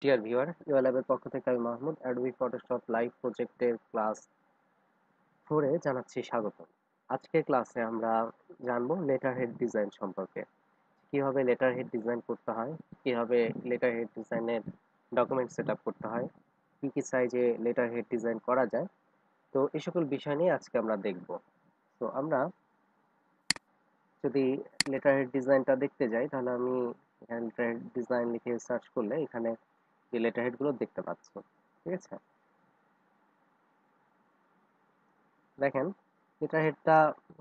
Dear viewer, UR ল্যাবের পক্ষ থেকে আমি মাহমুদ অ্যাডোবি ফটোশপ লাইভ প্রজেক্টের ক্লাস 4-এ জানাচ্ছি স্বাগত। আজকের ক্লাসে আমরা জানবো লেটার হেড ডিজাইন সম্পর্কে। কিভাবে লেটার হেড ডিজাইন করতে হয়, কিভাবে লেটার হেড ডিজাইনের ডকুমেন্ট সেট আপ করতে হয়, কি কি সাইজে লেটার হেড ডিজাইন করা যায়। তো এই সকল বিষয় নিয়ে আজকে আমরা দেখব। তো আমরা যদি লেটার হেড ডিজাইনটা দেখতে যাই, তাহলে আমি এখানে লেটার হেড ডিজাইন লিখে সার্চ করলে এখানে যে লেটার হেডগুলো দেখতে পাচ্ছি। ঠিক আছে, দেখেন লেটার হেডটা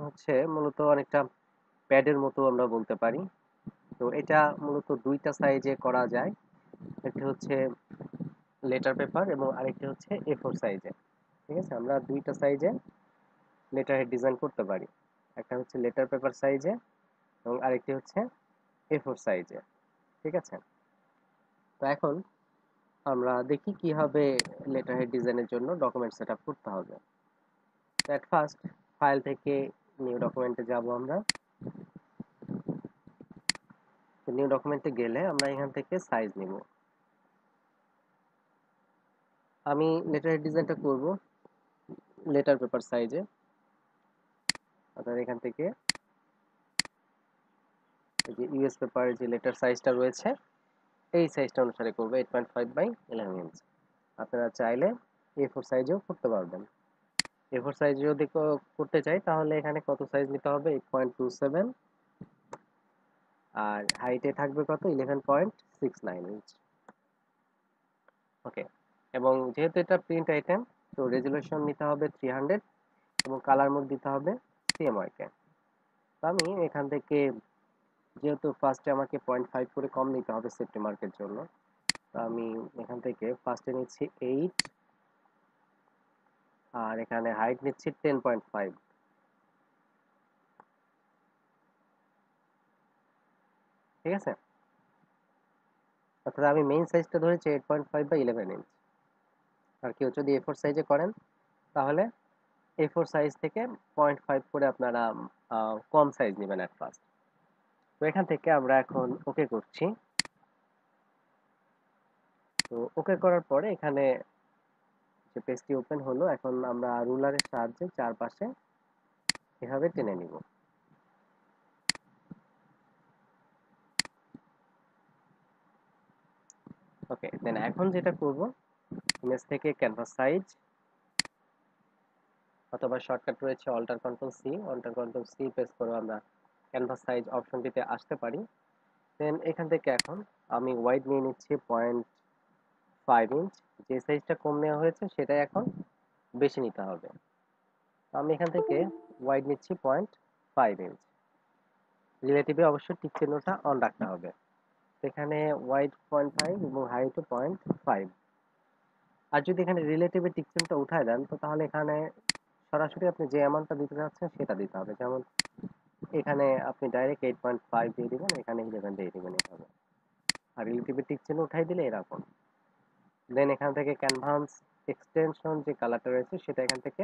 হচ্ছে মূলত অনেকটা প্যাডের মতো আমরা বলতে পারি। তো এটা মূলত দুইটা সাইজে করা যায়, একটি হচ্ছে লেটার পেপার এবং আরেকটি হচ্ছে A4 সাইজে। ঠিক আছে, আমরা দুইটা সাইজে লেটার হেড ডিজাইন করতে পারি, একটা হচ্ছে লেটার পেপার সাইজে এবং আরেকটি হচ্ছে A4 সাইজে। ঠিক আছে, তো এখন আমরা দেখি কিভাবে লেটার হেড ডিজাইনের জন্য ডকুমেন্ট সেট আপ করতে হবে। এট ফার্স্ট ফাইল থেকে নিউ ডকুমেন্টে যাব আমরা। নিউ ডকুমেন্টে গেলে আমরা এখান থেকে সাইজ নিব। আমি লেটার ডিজাইনটা করব লেটার পেপার সাইজে, অর্থাৎ এখান থেকে এই যে ইউএস পেপারের যে লেটার সাইজটা রয়েছে এই সাইজটা অনুসারে করব, 8.5 বাই 11 ইঞ্চ। আপনারা চাইলে A4 সাইজেও করতে পারবেন। A4 সাইজ যদি করতে চাই তাহলে এখানে কত সাইজ নিতে হবে, 8.27, আর হাইটে থাকবে কত, 11.69 ইঞ্চ। ওকে, এবং যেহেতু এটা প্রিন্ট আইটেম, তো রেজুলেশন নিতে হবে 300 এবং কালার মোড দিতে হবে CMYK। তো আমি এখান থেকে, যেহেতু ফার্স্টে আমাকে 0.5 করে কম নিতে হবে সেফটি মার্কের জন্য, তো আমি এখান থেকে ফার্স্টে নিচ্ছি 8, আর এখানে হাইট নিচ্ছি 10.5। ঠিক আছে, অর্থাৎ আমি মেইন সাইজটা ধরেছি 8.5 বাই 11 ইঞ্চ। আর কেউ যদি A4 সাইজে করেন তাহলে A4 সাইজ থেকে 0.5 করে আপনারা কম সাইজ নেবেন অ্যাট ফার্স্ট। তো এখান থেকে আমরা এখন ওকে করছি। তো ওকে করার পরে এখানে যে পেজটি ওপেন হলো, এখন আমরা রুলারের সাহায্যে চারপাশে এভাবে টেনে নিব। ওকে, দেন এখন যেটা করব, ইমেজ থেকে ক্যানভাস সাইজ অথবা শর্টকাট রয়েছে অল্টার কন্ট্রোল সি প্রেস করে আমরা ক্যানভাস সাইজ অপশনটিতে আসতে পারি। দেন এখান থেকে এখন আমি ওয়াইড নিয়ে নিচ্ছি 0.5 ইঞ্চ। যে সাইজটা কম নেওয়া হয়েছে সেটাই এখন বেশি নিতে হবে। আমি এখান থেকে ওয়াইড নিচ্ছি 0.5 ইঞ্চ। রিলেটিভে অবশ্যই টিক চিহ্নটা অন রাখতে হবে। এখানে ওয়াইড 0.5 এবং হাইটও 0.5। আর যদি এখানে রিলেটিভে টিক চিহ্নটা উঠায় দেন, তো তাহলে এখানে সরাসরি আপনি যে অ্যামাউন্টটা দিতে চাচ্ছেন সেটা দিতে হবে। যেমন এখানে আপনি ডাইরেক্ট 8.5 দিয়ে দিবেন, এখানে 11 দিয়ে দিবেন, এভাবে। আর রিলেটিভে টিক চিহ্ন উঠাই দিলে এরকম। দেন এখান থেকে ক্যানভাস এক্সটেনশন যে কালারটা রয়েছে সেটা এখান থেকে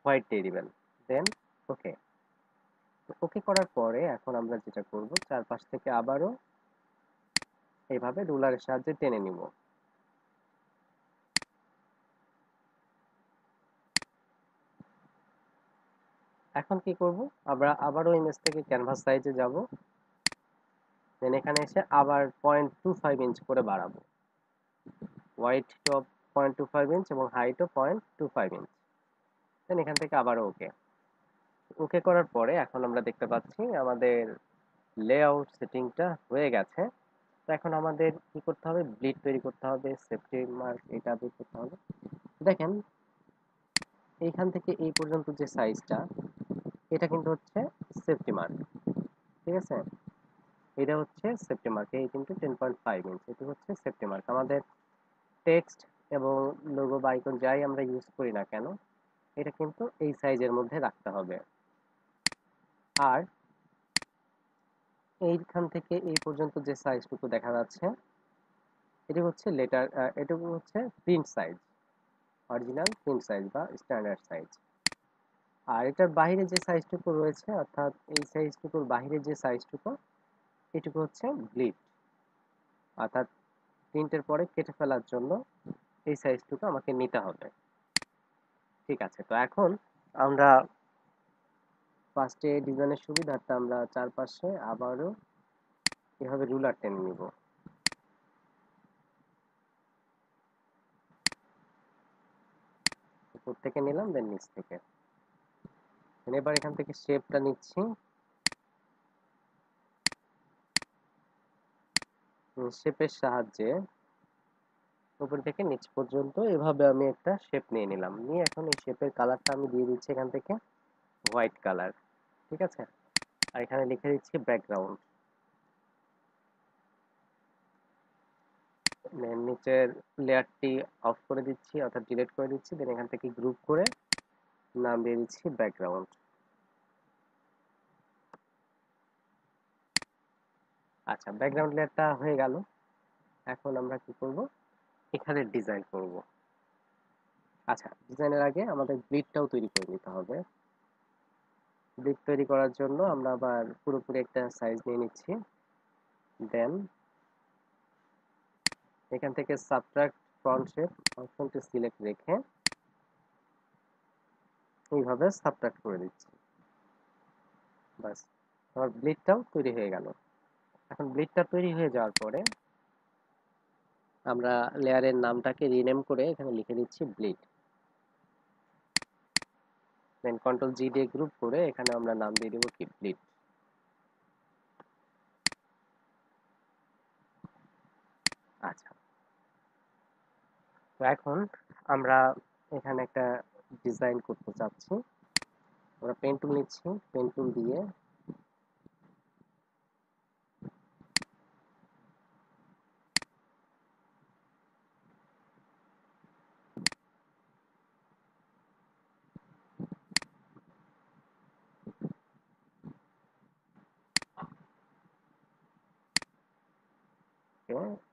হোয়াইট দিয়ে দিবেন। দেন ওকে। ওকে করার পরে এখন আমরা যেটা করব, চারপাশ থেকে আবারও এইভাবে রুলারের সাহায্যে টেনে নিব। এখন কি করব, আমরা আবারও ইমেজ থেকে ক্যানভাস সাইজে যাব। দেন এখানে এসে আবার 0.25 ইঞ্চ করে বাড়াবো। হোয়াইট টপ 0.25 ইঞ্চ এবং হাইটও 0.25 ইঞ্চ। দেন এখান থেকে আবারও ওকে। ওকে করার পরে এখন আমরা দেখতে পাচ্ছি আমাদের লেআউট সেটিংটা হয়ে গেছে। তো এখন আমাদের কি করতে হবে, ব্লিড তৈরি করতে হবে, সেফটি মার্ক এটা বের করতে হবে। দেখেন এইখান থেকে এই পর্যন্ত যে সাইজটা, এটা কিন্তু হচ্ছে সেফটি মার্ক। ঠিক আছে, এটা হচ্ছে সেফটি মার্ক, এই কিন্তু 10.5 ইঞ্চ, এটা হচ্ছে সেফটি মার্ক। আমাদের টেক্সট এবং লোগো বা আইকন যাই আমরা ইউজ করি না কেন, এটা কিন্তু এই সাইজের মধ্যে রাখতে হবে। আর এইখান থেকে এই পর্যন্ত যে সাইজটুকু দেখা যাচ্ছে, এটি হচ্ছে লেটার, এটুকু হচ্ছে print size, original print size বা স্ট্যান্ডার্ড সাইজ। আর এটার বাইরে যে সাইজটুকু রয়েছে, অর্থাৎ এই সাইজটুকুর বাইরে যে সাইজটুকু, এটুকু হচ্ছে ব্লিড, অর্থাৎ প্রিন্টের পরে কেটে ফেলার জন্য এই সাইজটুকু আমাকে নিতে হবে। ঠিক আছে, তো এখন আমরা ফার্স্টে ডিজাইনের সুবিধার্থে আমরা চারপাশে আবারও এভাবে রুলার টেনে নিব। উপর থেকে নিলাম, দেন নিচ থেকে। এবার এখান থেকে শেপটা নিচ্ছি। শেপের সাহায্যে উপর থেকে নিচ পর্যন্ত এভাবে আমি একটা শেপ নিয়ে নিলাম। নিয়ে এখন এই শেপের কালারটা আমি দিয়ে দিচ্ছি এখান থেকে হোয়াইট কালার। ঠিক আছে, আর এখানে লিখে দিচ্ছি ব্যাকগ্রাউন্ড। নিচের লেয়ারটি অফ করে দিচ্ছি, অর্থাৎ ডিলিট করে দিচ্ছি। দেন এখান থেকে গ্রুপ করে নাম দিয়ে দিচ্ছি ব্যাকগ্রাউন্ড। আচ্ছা, ব্যাকগ্রাউন্ড লেয়ারটা হয়ে গেল। এখন আমরা কি করব, এখানে ডিজাইন করব। আচ্ছা, ডিজাইনের আগে আমাদের গ্রিডটাও তৈরি করে নিতে হবে। গ্রিড তৈরি করার জন্য আমরা আবার পুরোপুরি একটা সাইজ নিয়ে নিচ্ছি। দেন এখান থেকে সাবট্রাক্ট ফ্রন্ট শেপ অপশনটি সিলেক্ট রেখে এইভাবে সাবট্রাক্ট করে দিচ্ছি। বাস, আমার ব্লিডটাও তৈরি হয়ে গেল। এখন ব্লিডটা তৈরি হয়ে যাওয়ার পরে আমরা লেয়ারের নামটাকে রিনেম করে এখানে লিখে দিচ্ছি ব্লিড। দেন কন্ট্রোল জি দিয়ে গ্রুপ করে এখানে আমরা নাম দিয়ে দেবো কি ব্লিড। আচ্ছা, তো এখন আমরা এখানে একটা ডিজাইন করতে চাচ্ছি। আমরা পেন টুল নিচ্ছি, পেন টুল দিয়ে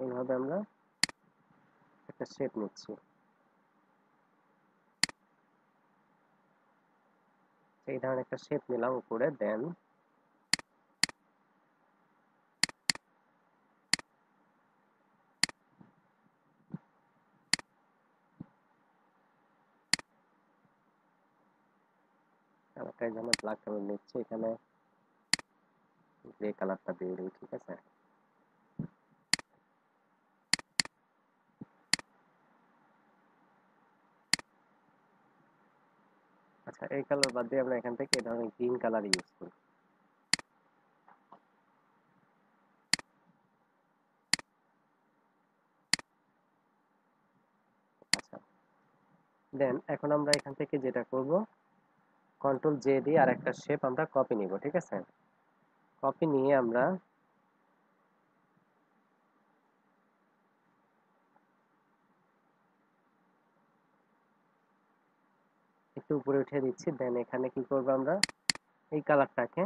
এইভাবে আমরা একটা শেপ নিচ্ছি। এই ধরনের একটা শেপ নিলাম উপরে। দেন একটা এখানে ব্ল্যাক কালার নিচ্ছি, এখানে গ্রে কালারটা দিয়ে দিই। ঠিক আছে, আচ্ছা এই কালার বাদ দিয়ে আমরা এখান থেকে এই ধরনের গ্রিন কালার ইউজ করি। আচ্ছা, দেন এখন আমরা এখান থেকে যেটা করব, কন্ট্রোল জে দিয়ে আর একটা শেপ আমরা কপি নিব। ঠিক আছে, কপি নিয়ে আমরা একটু উপরে উঠিয়ে দিচ্ছি। দেন এখানে কি করব, আমরা এই কালারটাকে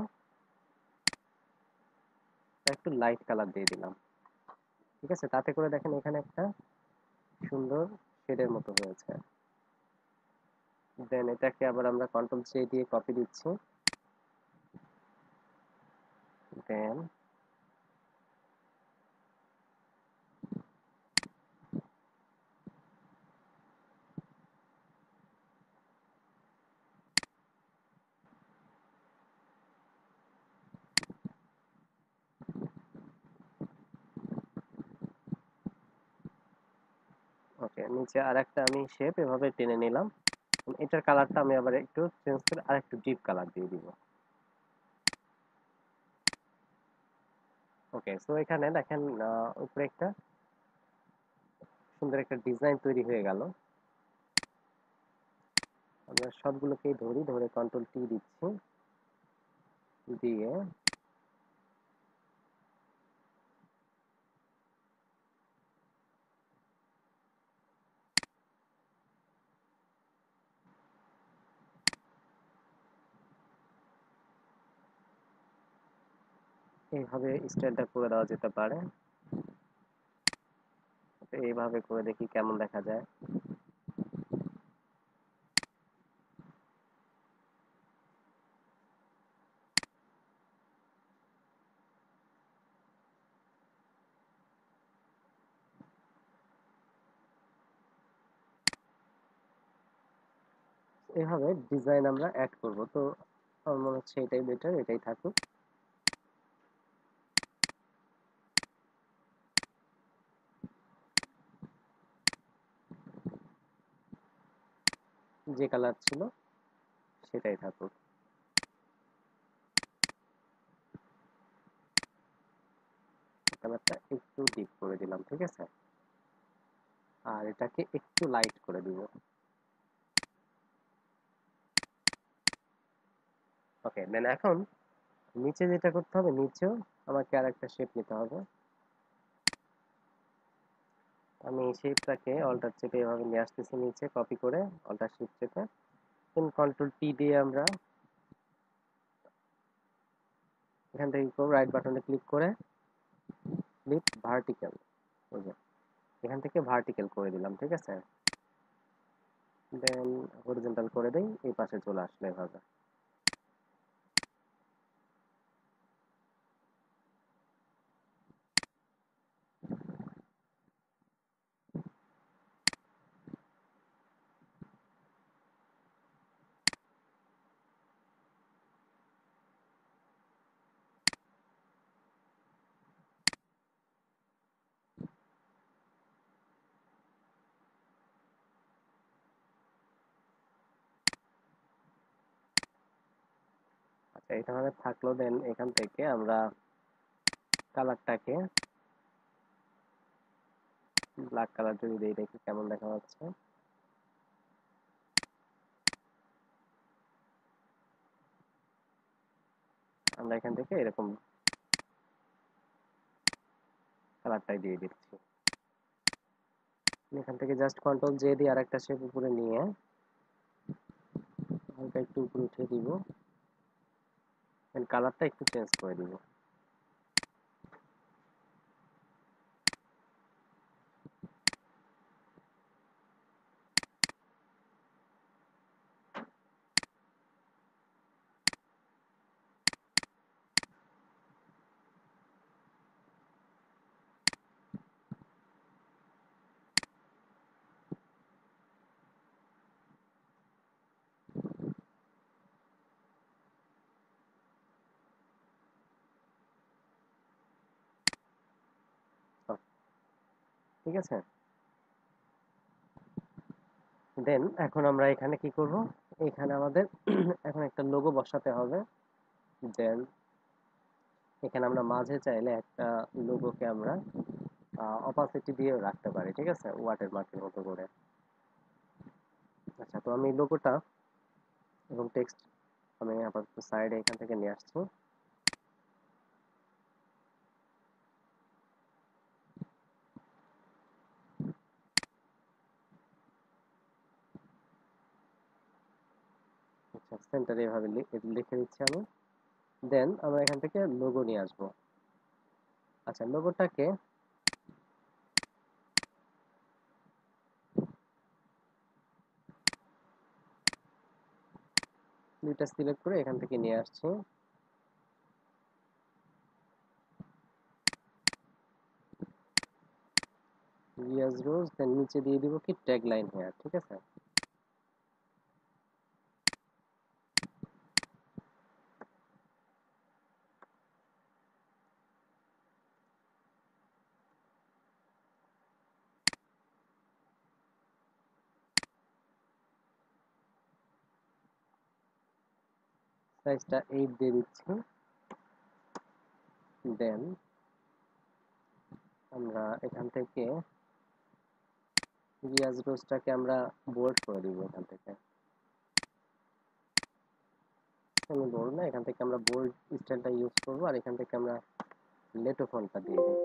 একটু লাইট কালার দিয়ে দিলাম। ঠিক আছে, তাতে করে দেখেন এখানে একটা সুন্দর শেডের মতো হয়েছে। দেন এটাকে আবার আমরা কন্ট্রোল জে দিয়ে কপি দিচ্ছি। দেন ওকে, নিচে আরেকটা আমি শেপ এভাবে টেনে নিলাম। এটার কালারটা আমি আবার একটু চেঞ্জ করে আরেকটু ডিপ কালার দিয়ে দিব। ওকে, সো এখানে দেখেন উপরে একটা সুন্দর একটা ডিজাইন তৈরি হয়ে গেল। আমরা সবগুলোকেই ধরে কন্ট্রোল টি দিচ্ছি, দিয়ে এইভাবে স্টাইলটা করে দেওয়া যেতে পারে। তো এইভাবে করে দেখি কেমন দেখা যায়। এভাবে ডিজাইন আমরা অ্যাড করব। তো আমার মনে হচ্ছে এটাই বেটার, এটাই থাকুক। যে কালার ছিল সেটাই থাকুক। কালারটা একটু ডিপ করে দিলাম, ঠিক আছে। আর এটাকে একটু লাইট করে দিব। ওকে, দেন এখন নিচে যেটা করতে হবে, নিচেও আমাকে আর একটা শেপ নিতে হবে। আমি এই শেপটাকে অল্টার চেপে এভাবে নিয়ে আসতেছি নিচে, কপি করে অল্টার শিফট চেপে দেন কন্ট্রোল টি দিয়ে আমরা এখান থেকে কি করবো, রাইট বাটনে ক্লিক করে ফ্লিপ ভার্টিক্যাল, এখান থেকে ভার্টিক্যাল করে দিলাম, ঠিক আছে। দেন হরিজন্টাল করে দেই, এই পাশে চলে আসলো এভাবে। আচ্ছা, এটা আমাদের থাকলো। দেন এখান থেকে আমরা কালারটাকে ব্ল্যাক কালার যদি দেই, দেখি কেমন দেখা যাচ্ছে। আমরা এখান থেকে এরকম কালারটাই দিয়ে দিচ্ছি। এখান থেকে জাস্ট কন্ট্রোল জে দিয়ে আরেকটা শেপ উপরে নিয়ে হালকা একটু উপরে উঠিয়ে দিব, দেন কালারটা একটু চেঞ্জ করে দিব। ঠিক আছে। দেন এখন আমরা এখানে কি করব, এখানে আমাদের এখন একটা লোগো বসাতে হবে। দেন এখানে আমরা মাঝে চাইলে একটা লোগোকে আমরা অপাসিটি দিয়ে রাখতে পারি, ঠিক আছে, ওয়াটার মার্কের মতো করে। আচ্ছা, তো আমি লোগোটা এবং টেক্সট আমি আপাতত সাইডে এখান থেকে নিয়ে আসছি। আচ্ছা, সেন্টারে এভাবে লিখে দিচ্ছি আমি। দেন আমরা এখান থেকে লোগো নিয়ে আসবো। আচ্ছা, লোগোটাকে দুইটা সিলেক্ট করে এখান থেকে নিয়ে আসছি। রিয়াজ রোজ, দেন নিচে দিয়ে দিব কি ট্যাগ লাইন হেয়ার, ঠিক আছে। সাইজটা 8 দিয়ে দিচ্ছি। দেন আমরা এখান থেকে রিয়াজ রোজটাকে আমরা বোল্ড করে দিব এখান থেকে। আমি বলবো না, এখান থেকে আমরা বোল্ড স্টাইলটা ইউজ করবো, আর এখান থেকে আমরা লেটো ফন্টটা দিয়ে দিই।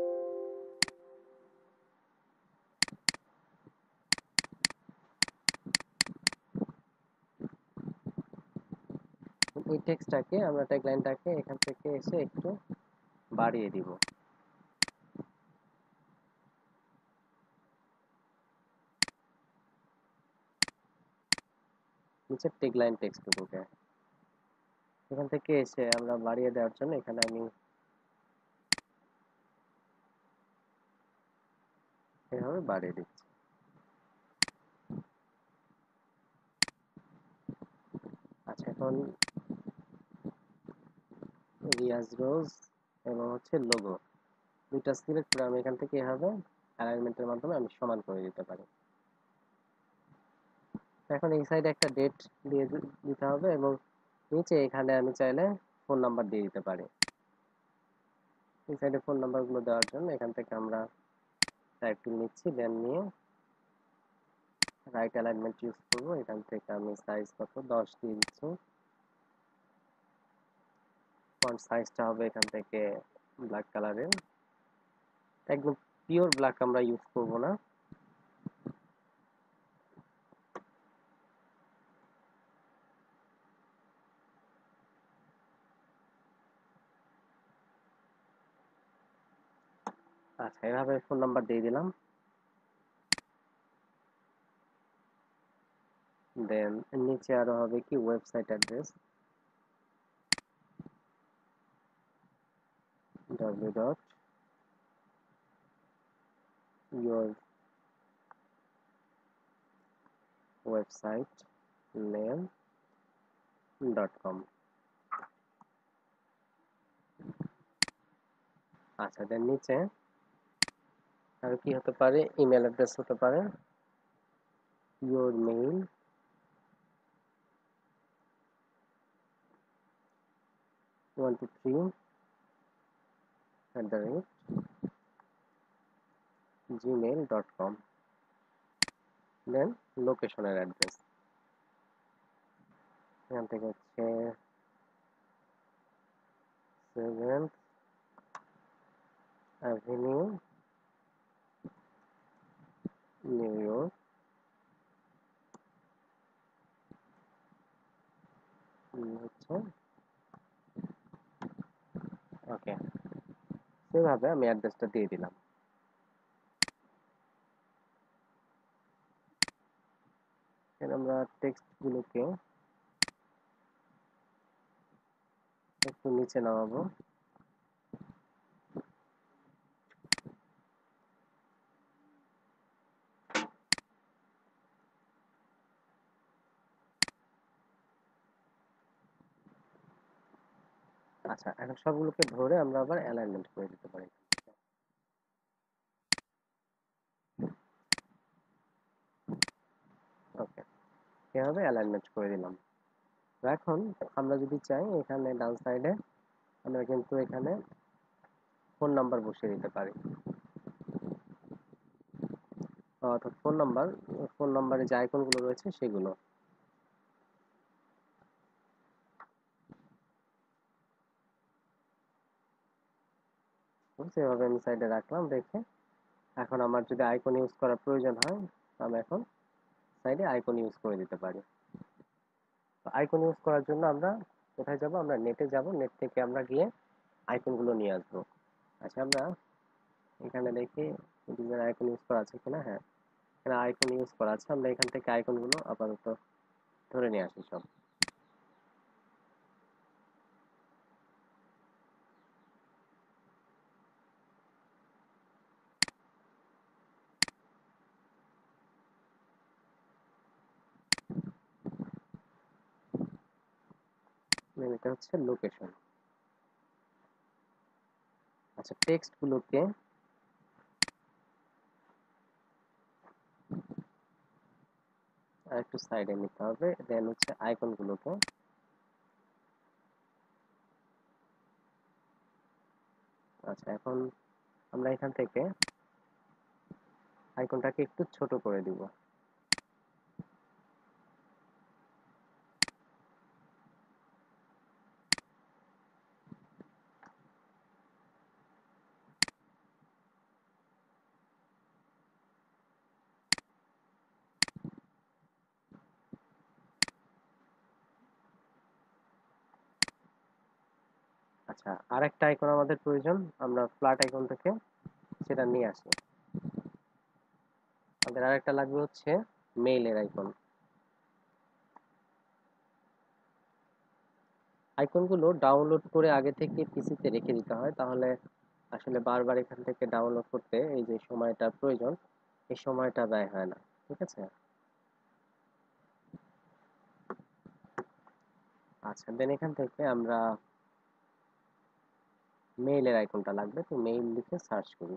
এই টেক্সটটাকে আমরা ট্যাগ লাইনটাকে এখান থেকে এসে একটু বাড়িয়ে দিব। নিচে ট্যাগ লাইন টেক্সটটুকুকে এখান থেকে এসে আমরা বাড়িয়ে দেওয়ার জন্য এখানে আমি এভাবে বাড়িয়ে দিচ্ছি। আচ্ছা, এখন রিয়াজ রোজ এবং হচ্ছে লোগো দুইটা সিলেক্ট করে আমি এখান থেকে এভাবে অ্যালাইনমেন্টের মাধ্যমে আমি সমান করে দিতে পারি। এখন এই সাইডে একটা ডেট দিয়ে দিতে হবে এবং নিচে এখানে আমি চাইলে ফোন নাম্বার দিয়ে দিতে পারি। এই সাইডে ফোন নাম্বারগুলো দেওয়ার জন্য এখান থেকে আমরা টাইপ টুল নিচ্ছি, দেন নিয়ে রাইট অ্যালাইনমেন্ট ইউজ করবো। এখান থেকে আমি সাইজ কত 10 দিয়ে দিচ্ছি। ফন্ট সাইজটা হবে এখান থেকে ব্ল্যাক কালারের, একদম পিওর ব্ল্যাক আমরা ইউজ করব না। আচ্ছা, এভাবে ফোন নাম্বার দিয়ে দিলাম। দেন নিচে আরো হবে কি ওয়েবসাইট অ্যাড্রেস www.yourwebsitename.com। আচ্ছা, দেন নিচে আর কি হতে পারে, ইমেল অ্যাড্রেস হতে পারে your mail one two three @gmail.com। Then লোকেশনের address এখান থেকে হচ্ছে 7th Avenue, নিউ ইয়র্ক, হচ্ছে ওকে। সেভাবে আমি অ্যাড্রেসটা দিয়ে দিলাম। এখানে আমরা টেক্সটগুলোকে একটু নিচে নামাবো। আচ্ছা, এখন সবগুলোকে ধরে আমরা আবার অ্যালাইনমেন্ট করে দিতে পারি। ওকে, এভাবে অ্যালাইনমেন্ট করে দিলাম। এখন আমরা যদি চাই এখানে ডান সাইডে আমরা কিন্তু এখানে ফোন নাম্বার বসিয়ে দিতে পারি, অর্থাৎ ফোন নাম্বারে যে আইকনগুলো রয়েছে সেগুলো। সেভাবে আমি সাইডে রাখলাম রেখে এখন আমার যদি আইকন ইউজ করার প্রয়োজন হয় আমি এখন সাইডে আইকন ইউজ করে দিতে পারি। তো আইকন ইউজ করার জন্য আমরা কোথায় যাব, আমরা নেটে যাব, নেট থেকে আমরা গিয়ে আইকনগুলো নিয়ে আসবো। আচ্ছা, আমরা এখানে দেখি ডিজাইন আইকন ইউজ করা আছে কিনা। হ্যাঁ, এখানে আইকন ইউজ করা আছে। আমরা এখান থেকে আইকনগুলো আপাতত ধরে নিয়ে আসি সব। এটা হচ্ছে লোকেশন। আচ্ছা, টেক্সট গুলোকে একটু সাইডে নিতে হবে। দেন হচ্ছে আইকন গুলোকে আচ্ছা, এখন আমরা এখান থেকে আইকনটাকে একটু ছোট করে দিব। আচ্ছা, আরেকটা আইকন আমাদের প্রয়োজন, আমরা ফ্ল্যাট আইকন থেকে সেটা নিয়ে আসি। আমাদের আরেকটা লাগবে হচ্ছে মেইলের আইকন। আইকনগুলো ডাউনলোড করে আগে থেকে পিসিতে রেখে দিতে হয়, তাহলে আসলে বারবার এখান থেকে ডাউনলোড করতে এই যে সময়টা প্রয়োজন এই সময়টা ব্যয় হয় না। ঠিক আছে। আচ্ছা, দেন এখান থেকে আমরা মেইলের আইকনটা লাগবে, তো মেইল লিখে সার্চ করি।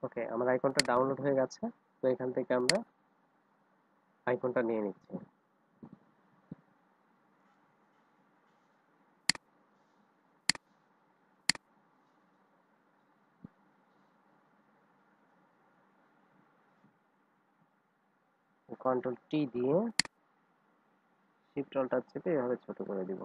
ওকে, আমার আইকনটা ডাউনলোড হয়ে গেছে। তো এখান থেকে আমরা আইকনটা নিয়ে নিচ্ছি। কন্ট্রোল টি দিয়ে শিফট অল্টার চেপে এভাবে ছোট করে দিব।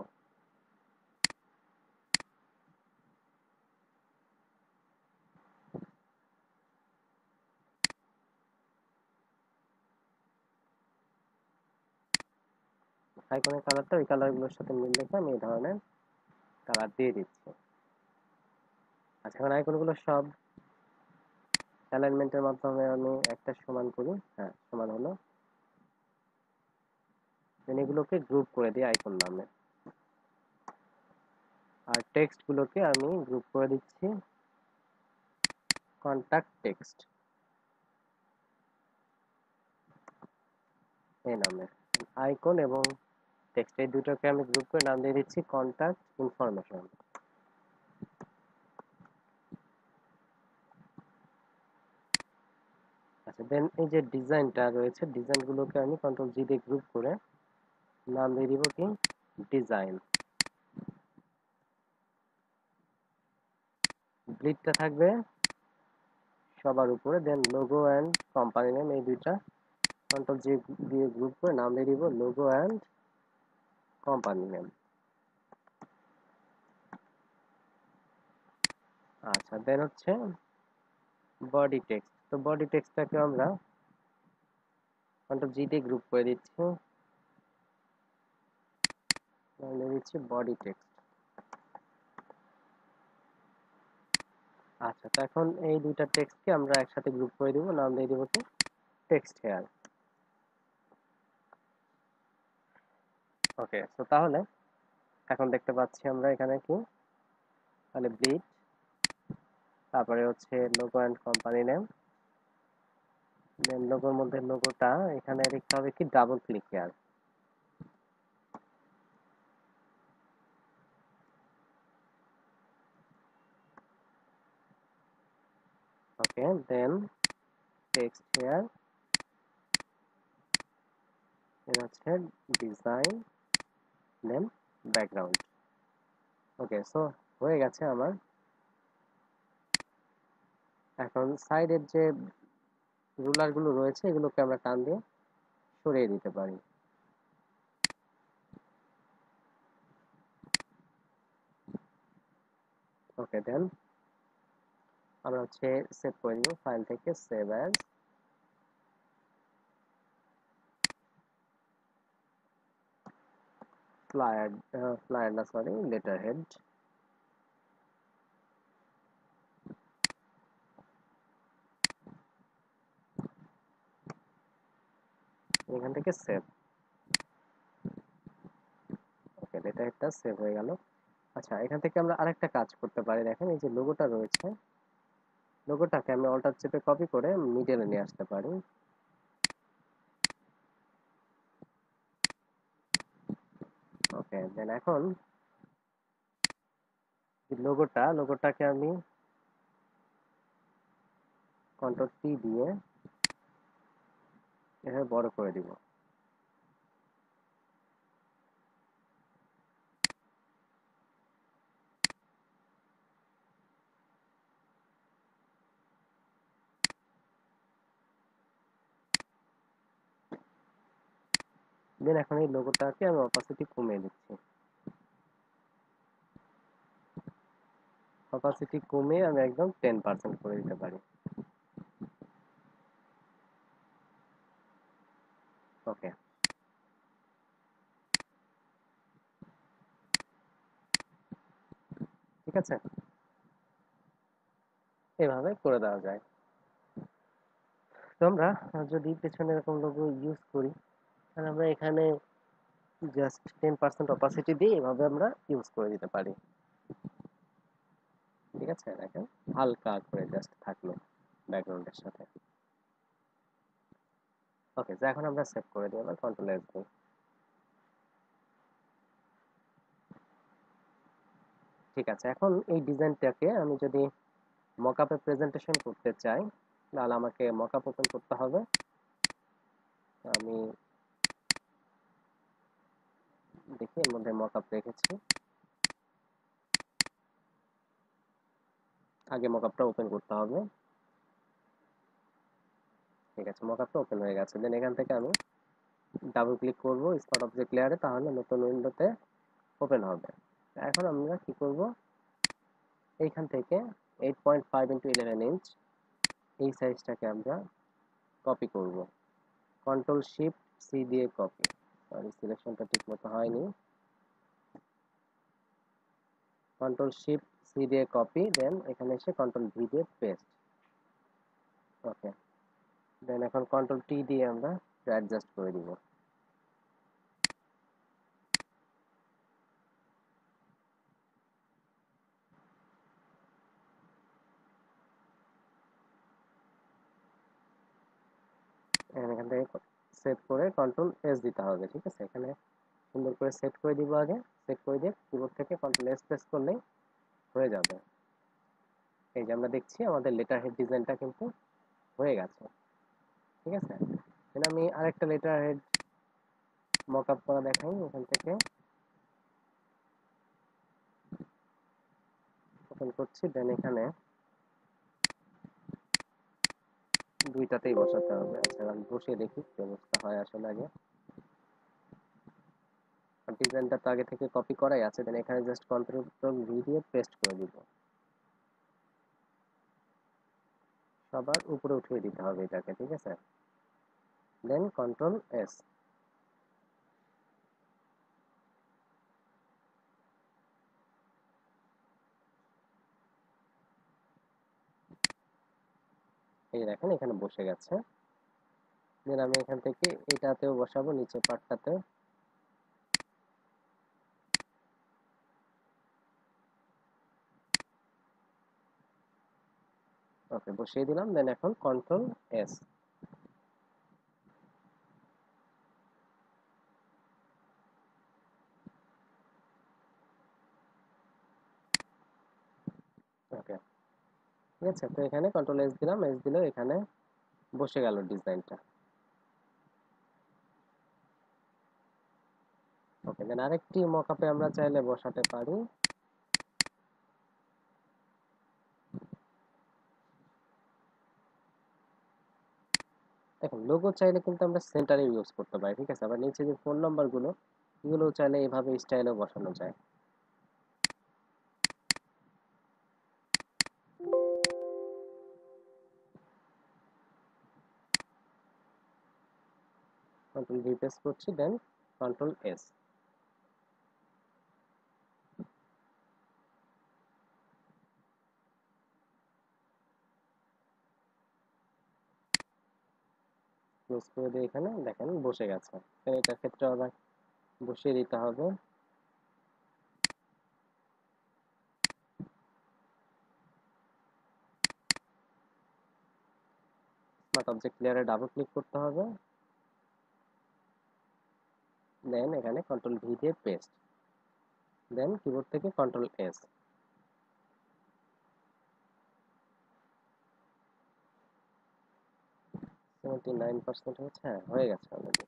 আইকনের কালারটা ওই কালারগুলোর সাথে মিল রেখে আমি এই ধরনের কালার দিয়ে দিচ্ছি। আচ্ছা, এখন আইকনগুলো সব অ্যালাইনমেন্টের মাধ্যমে আমি একটা সমান করি। হ্যাঁ, সমান হলো। দেন এগুলোকে গ্রুপ করে দিই আইকন নামে। আর টেক্সট গুলোকে আমি গ্রুপ করে দিচ্ছি কন্টাক্ট টেক্সট এই নামে। আইকন এবং টেক্সট এই দুটোকে আমি গ্রুপ করে নাম দিয়ে দিচ্ছি কন্টাক্ট ইনফরমেশন। আচ্ছা, দেন এই যে ডিজাইনটা রয়েছে, ডিজাইনগুলোকে আমি কন্ট্রোল জি দিয়ে গ্রুপ করে নাম দিয়ে দিব কি ডিজাইন। গ্রিডটা থাকবে সবার উপরে। দেন লোগো অ্যান্ড কোম্পানি নেম এই দুইটা কন্ট্রোল জি দিয়ে গ্রুপ করে নাম দিয়ে দিব লোগো অ্যান্ড কোম্পানি নেম। আচ্ছা, দেন হচ্ছে বডি টেক্সট। তো বডি টেক্সটটাকে আমরা কন্ট্রোল জি দিয়ে গ্রুপ করে দিচ্ছি, নাম দিয়ে দিচ্ছি বডি টেক্সট। আচ্ছা, তো এখন এই দুইটা টেক্সটকে আমরা একসাথে গ্রুপ করে দিব, নাম দিয়ে দিব কি টেক্সট হেয়ার। ওকে, তো তাহলে এখন দেখতে পাচ্ছি আমরা এখানে কি, তাহলে ব্লিড, তারপরে হচ্ছে logo and company name, then লোগোর মধ্যে লোগোটা এখানে লিখতে হবে কি double click here. Okay, then text here, এটা হচ্ছে design, then background. Okay, so হয়ে গেছে আমার। এখন সাইডের যে রুলার গুলো রয়েছে এগুলোকে আমরা টান দিয়ে সরিয়ে দিতে পারি। ওকে, দেন আমরা হচ্ছে সেভ করে দিব, ফাইল থেকে সেভ অ্যাজ ফ্লায়ার, ফ্লায়ার না সরি লেটার হেড। এখান থেকে সেভ। ওকে, লেটার হেডটা সেভ হয়ে গেল। আচ্ছা, এখান থেকে আমরা আরেকটা কাজ করতে পারি। দেখেন এই যে লোগোটা রয়েছে, লোগোটাকে আমি অল্টার চেপে কপি করে মিডলে নিয়ে আসতে পারি। ওকে, দেন এখন লোগোটাকে আমি কন্ট্রোল টি দিয়ে এভাবে বড় করে দিব। দেন এখন এই লোগোটাকে আমি অপাসিটি কমিয়ে দিচ্ছি। অপাসিটি কমিয়ে আমি একদম 10% করে দিতে পারি। ওকে, ঠিক আছে। এভাবে করে দেওয়া যায়। তো আমরা যদি পেছনে এরকম লোগো ইউজ করি, তাহলে আমরা এখানে জাস্ট 10% অপাসিটি দিয়ে এভাবে আমরা ইউজ করে দিতে পারি। ঠিক আছে, দেখেন হালকা করে জাস্ট থাকলো ব্যাকগ্রাউন্ডের সাথে। ওকে, তো এখন আমরা সেভ করে দিই, আমরা কন্ট্রোল এস দিই। ঠিক আছে, এখন এই ডিজাইনটাকে আমি যদি মকআপে প্রেজেন্টেশন করতে চাই, তাহলে আমাকে মকআপ ওপেন করতে হবে। আমি দেখি এর মধ্যে মকআপ রেখেছি, আগে মকআপটা ওপেন করতে হবে। ঠিক আছে, মকআপটা ওপেন হয়ে গেছে। দেন এখান থেকে আমি ডাবল ক্লিক করব স্মার্ট অবজেক্ট লেয়ারে, তাহলে নতুন উইন্ডোতে ওপেন হবে। এখন আমরা কি করব, এইখান থেকে 8.5 ইন্টু 11 ইঞ্চ এই সাইজটাকে আমরা কপি করব। কন্ট্রোল শিফট সি দিয়ে কপি, সরি সিলেকশনটা ঠিক মতো হয়নি। কন্ট্রোল শিফট সি দিয়ে কপি, দেন এখানে এসে কন্ট্রোল ভি দিয়ে পেস্ট। ওকে, দেন এখন কন্ট্রোল টি দিয়ে আমরা অ্যাডজাস্ট করে দিব। এখান থেকে সেট করে কন্ট্রোল এস দিতে হবে। ঠিক আছে, এখানে সুন্দর করে সেট করে দিব। আগে সেট করে দিয়ে কিবোর্ড থেকে কন্ট্রোল এস প্রেস করলেই হয়ে যাবে। এই যে আমরা দেখছি আমাদের লেটার হেড ডিজাইনটা কিন্তু হয়ে গেছে। ঠিক আছে, দেন আমি আরেকটা লেটার হেড মকআপ করা দেখাই। এখান থেকে ওপেন করছি, দেন এখানে দুইটাতেই বসাতে হবে। আচ্ছা, আমি বসিয়ে দেখি কি অবস্থা হয় আসলে। আগে ডিজাইনটা তো আগে থেকে কপি করাই আছে, দেন এখানে জাস্ট কন্ট্রোল ভি দিয়ে পেস্ট করে দিব। সবার উপরে উঠিয়ে দিতে হবে এটাকে। ঠিক আছে, দেন কন্ট্রোল এস। এই দেখেন এখানে বসে গেছে। দেন আমি এখান থেকে এটাতেও বসাবো, নিচের পার্টটাতে। ওকে, বসিয়ে দিলাম। দেন এখন কন্ট্রোল এস। ওকে, ঠিক আছে, তো এখানে কন্ট্রোল এস দিলাম। এস দিলেও এখানে বসে গেল ডিজাইনটা। ওকে, দেন আরেকটি মকআপে আমরা চাইলে বসাতে পারি। দেখুন, লোগো চাইলে কিন্তু আমরা সেন্টারে ইউজ করতে পারি। ঠিক আছে, আবার নিচে যে ফোন নাম্বার গুলো, এগুলো চাইলে এভাবে স্টাইলেও বসানো যায়। কন্ট্রোল ভি প্রেস করছি, দেন কন্ট্রোল এস। ক্লোজ করে দিয়ে এখানে দেখেন বসে গেছে। এটার ক্ষেত্রে আবার বসিয়ে দিতে হবে। স্মার্ট অবজেক্ট লেয়ারে ডাবল ক্লিক করতে হবে, দেন এখানে কন্ট্রোল ভি দিয়ে পেস্ট, দেন কিবোর্ড থেকে কন্ট্রোল এস। 79% হচ্ছে, হ্যাঁ হয়ে গেছে অলরেডি।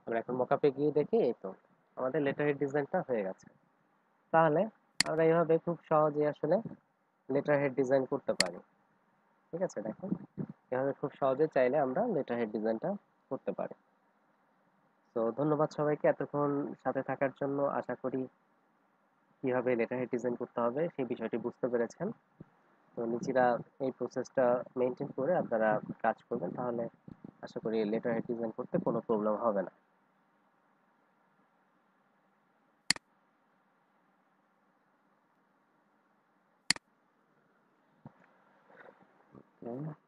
আমরা এখন মকআপে গিয়ে দেখি, এই তো আমাদের লেটারের ডিজাইনটা হয়ে গেছে। তাহলে আমরা এইভাবে খুব সহজে আসলে লেটার হেড ডিজাইন করতে পারি। ঠিক আছে, দেখুন এভাবে খুব সহজে চাইলে আমরা লেটার হেড ডিজাইনটা করতে পারি। তো ধন্যবাদ সবাইকে এতক্ষণ সাথে থাকার জন্য। আশা করি কিভাবে লেটার হেড ডিজাইন করতে হবে সেই বিষয়টি বুঝতে পেরেছেন। তো নিচিরা এই প্রসেসটা মেনটেন করে আপনারা কাজ করবেন, তাহলে আশা করি লেটার হেড ডিজাইন করতে কোনো প্রবলেম হবে না। ওকে